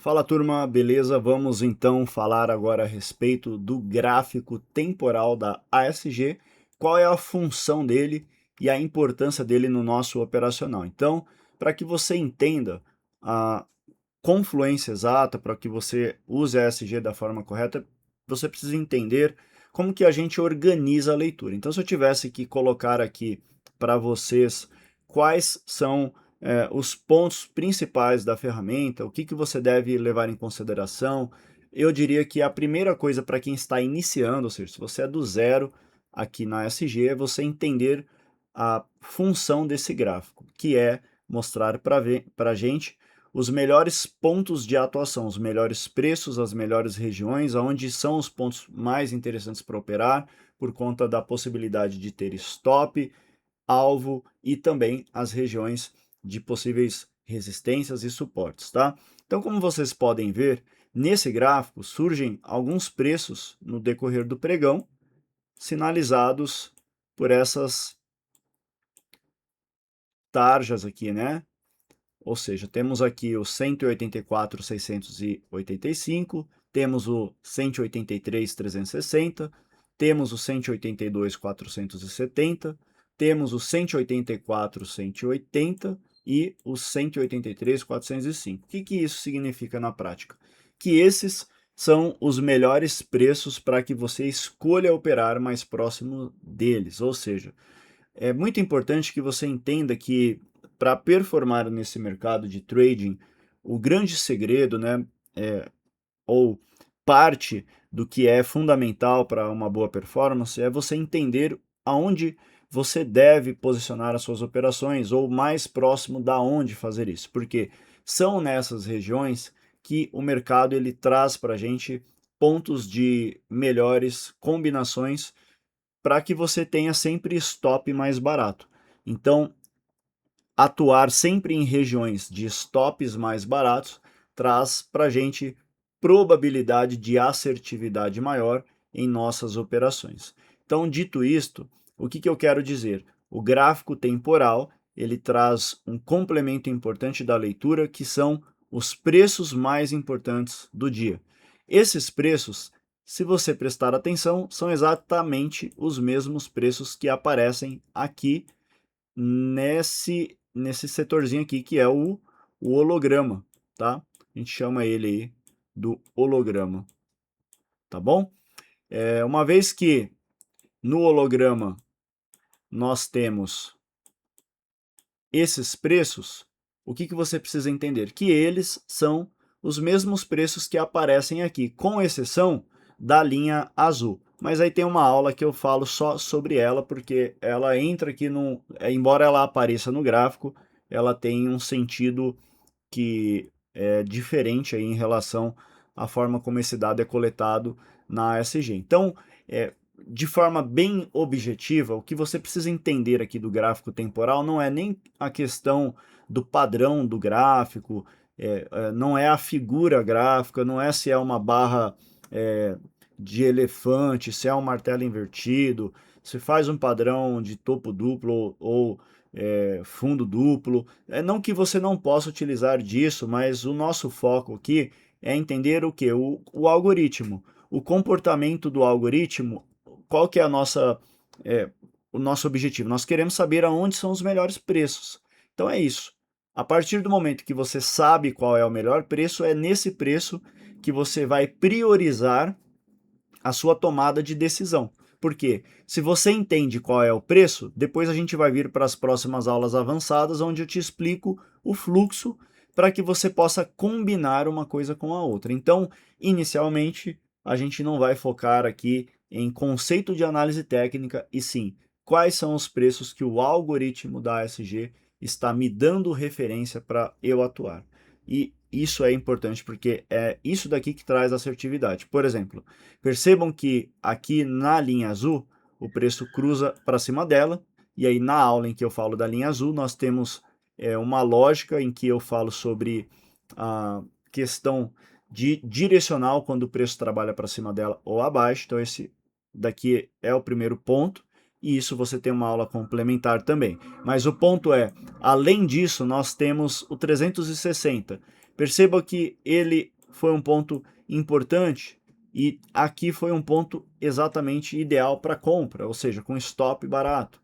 Fala turma, beleza? Vamos então falar agora a respeito do gráfico temporal da ASG, qual é a função dele e a importância dele no nosso operacional. Então, para que você entenda a confluência exata, para que você use a ASG da forma correta, você precisa entender como que a gente organiza a leitura. Então, se eu tivesse que colocar aqui para vocês quais são os pontos principais da ferramenta, o que você deve levar em consideração, eu diria que a primeira coisa para quem está iniciando, ou seja, se você é do zero aqui na ASG, é você entender a função desse gráfico, que é mostrar para a gente os melhores pontos de atuação, os melhores preços, as melhores regiões, onde são os pontos mais interessantes para operar, por conta da possibilidade de ter stop, alvo e também as regiões de possíveis resistências e suportes, tá? Então, como vocês podem ver, nesse gráfico surgem alguns preços no decorrer do pregão, sinalizados por essas tarjas aqui, né? Ou seja, temos aqui o 184.685, temos o 183.360, temos o 182.470, temos o 184.180 e o 183.405. O que isso significa na prática? Que esses são os melhores preços para que você escolha operar mais próximo deles, ou seja, é muito importante que você entenda que para performar nesse mercado de trading, o grande segredo, né, ou parte do que é fundamental para uma boa performance é você entender aonde você deve posicionar as suas operações ou mais próximo da onde fazer isso, porque são nessas regiões que o mercado ele traz para a gente pontos de melhores combinações para que você tenha sempre stop mais barato. Então, atuar sempre em regiões de stops mais baratos traz para a gente probabilidade de assertividade maior em nossas operações. Então, dito isto, o que eu quero dizer? O gráfico temporal ele traz um complemento importante da leitura, que são os preços mais importantes do dia. Esses preços, se você prestar atenção, são exatamente os mesmos preços que aparecem aqui nesse setorzinho aqui, que é o holograma, tá? A gente chama ele aí do holograma, tá bom? Uma vez que no holograma nós temos esses preços, o que você precisa entender? Que eles são os mesmos preços que aparecem aqui, com exceção da linha azul. Mas aí tem uma aula que eu falo só sobre ela, porque ela entra aqui embora ela apareça no gráfico, ela tem um sentido que é diferente aí em relação à forma como esse dado é coletado na ASG. Então, de forma bem objetiva, o que você precisa entender aqui do gráfico temporal não é nem a questão do padrão do gráfico, não é a figura gráfica, não é se é uma barra de elefante, se é um martelo invertido, se faz um padrão de topo duplo ou fundo duplo. Não que você não possa utilizar disso, mas o nosso foco aqui é entender o que? O algoritmo. O comportamento do algoritmo, qual que é o nosso objetivo? Nós queremos saber aonde são os melhores preços. Então é isso. A partir do momento que você sabe qual é o melhor preço, é nesse preço que você vai priorizar a sua tomada de decisão. Porque se você entende qual é o preço, depois a gente vai vir para as próximas aulas avançadas, onde eu te explico o fluxo para que você possa combinar uma coisa com a outra. Então, inicialmente, a gente não vai focar aqui em conceito de análise técnica, e sim quais são os preços que o algoritmo da ASG está me dando referência para eu atuar. E isso é importante porque é isso daqui que traz assertividade. Por exemplo, percebam que aqui na linha azul o preço cruza para cima dela, e aí na aula em que eu falo da linha azul nós temos uma lógica em que eu falo sobre a questão de direcional quando o preço trabalha para cima dela ou abaixo. Então esse daqui é o primeiro ponto, e isso você tem uma aula complementar também. Mas o ponto além disso, nós temos o 360. Perceba que ele foi um ponto importante e aqui foi um ponto exatamente ideal para compra, ou seja, com stop barato.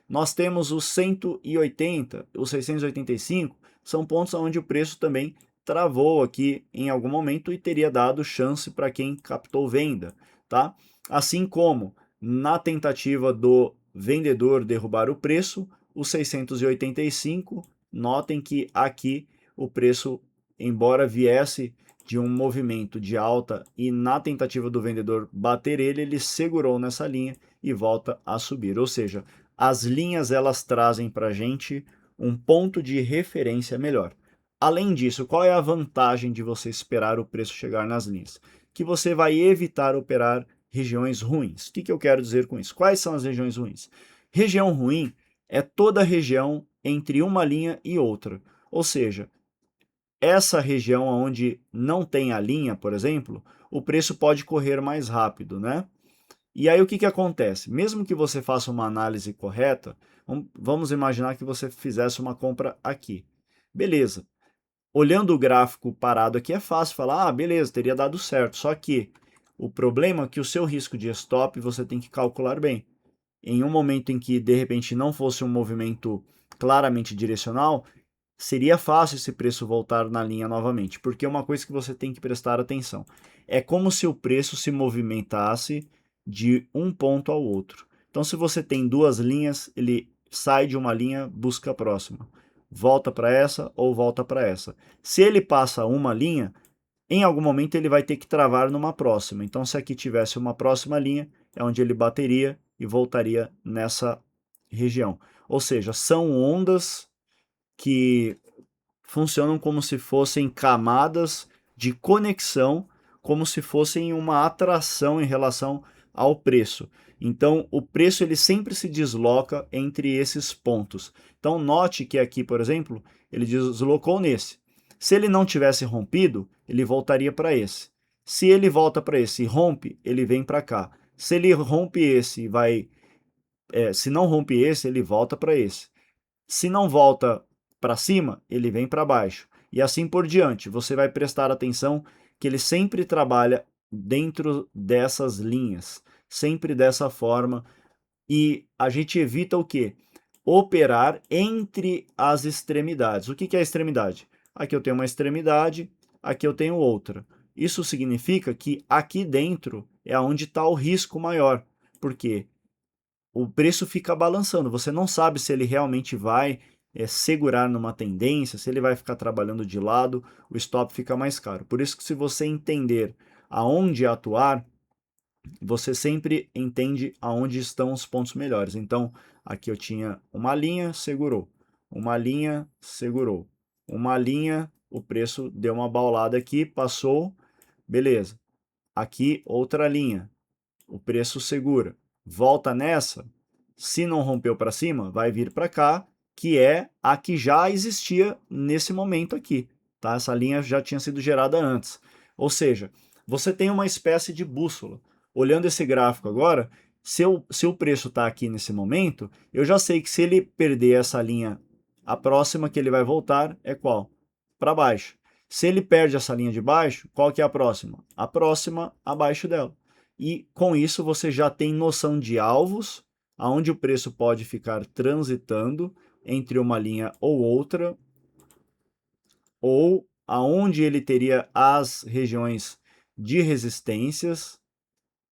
Nós temos os 180, os 685, são pontos onde o preço também travou aqui em algum momento e teria dado chance para quem captou venda, tá? Assim como na tentativa do vendedor derrubar o preço, os 685, notem que aqui o preço, embora viesse de um movimento de alta e na tentativa do vendedor bater ele, ele segurou nessa linha e volta a subir, ou seja, as linhas elas trazem para a gente um ponto de referência melhor. Além disso, qual é a vantagem de você esperar o preço chegar nas linhas? Que você vai evitar operar regiões ruins. O que eu quero dizer com isso? Quais são as regiões ruins? Região ruim é toda região entre uma linha e outra. Ou seja, essa região onde não tem a linha, por exemplo, o preço pode correr mais rápido, né? E aí o que acontece? Mesmo que você faça uma análise correta, vamos imaginar que você fizesse uma compra aqui. Beleza. Olhando o gráfico parado aqui é fácil falar, beleza, teria dado certo. Só que o problema é que o seu risco de stop você tem que calcular bem. Em um momento em que de repente não fosse um movimento claramente direcional, seria fácil esse preço voltar na linha novamente, porque uma coisa que você tem que prestar atenção é como se o preço se movimentasse de um ponto ao outro. Então, se você tem duas linhas, ele sai de uma linha, busca a próxima, volta para essa ou volta para essa. Se ele passa uma linha, em algum momento ele vai ter que travar numa próxima. Então, se aqui tivesse uma próxima linha, é onde ele bateria e voltaria nessa região. Ou seja, são ondas que funcionam como se fossem camadas de conexão, como se fossem uma atração em relação ao preço. Então, o preço ele sempre se desloca entre esses pontos. Então, note que aqui, por exemplo, ele deslocou nesse. Se ele não tivesse rompido, ele voltaria para esse. Se ele volta para esse e rompe, ele vem para cá. Se ele rompe esse e vai, se não rompe esse, ele volta para esse. Se não volta para cima, ele vem para baixo. E assim por diante. Você vai prestar atenção que ele sempre trabalha dentro dessas linhas, sempre dessa forma. E a gente evita o quê? Operar entre as extremidades. O que é a extremidade? Aqui eu tenho uma extremidade, aqui eu tenho outra. Isso significa que aqui dentro é onde está o risco maior. Por quê? O preço fica balançando. Você não sabe se ele realmente vai segurar numa tendência, se ele vai ficar trabalhando de lado, o stop fica mais caro. Por isso que se você entender aonde atuar, você sempre entende aonde estão os pontos melhores. Então, aqui eu tinha uma linha, segurou. Uma linha, segurou. Uma linha, o preço deu uma baulada aqui, passou, beleza. Aqui, outra linha, o preço segura. Volta nessa, se não rompeu para cima, vai vir para cá, que é a que já existia nesse momento aqui, tá? Essa linha já tinha sido gerada antes. Ou seja, você tem uma espécie de bússola. Olhando esse gráfico agora, se o preço está aqui nesse momento, eu já sei que se ele perder essa linha, a próxima que ele vai voltar é qual? Para baixo. Se ele perde essa linha de baixo, qual que é a próxima? A próxima abaixo dela. E com isso você já tem noção de alvos, aonde o preço pode ficar transitando entre uma linha ou outra, ou aonde ele teria as regiões de resistências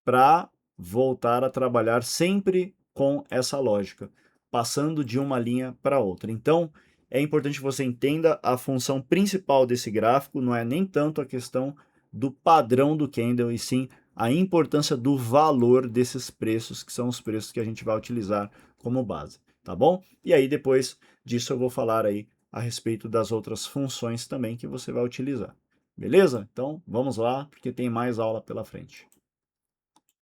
para voltar a trabalhar sempre com essa lógica, passando de uma linha para outra. Então, é importante que você entenda a função principal desse gráfico, não é nem tanto a questão do padrão do candle, e sim a importância do valor desses preços, que são os preços que a gente vai utilizar como base, tá bom? E aí depois disso eu vou falar aí a respeito das outras funções também que você vai utilizar. Beleza? Então, vamos lá, porque tem mais aula pela frente.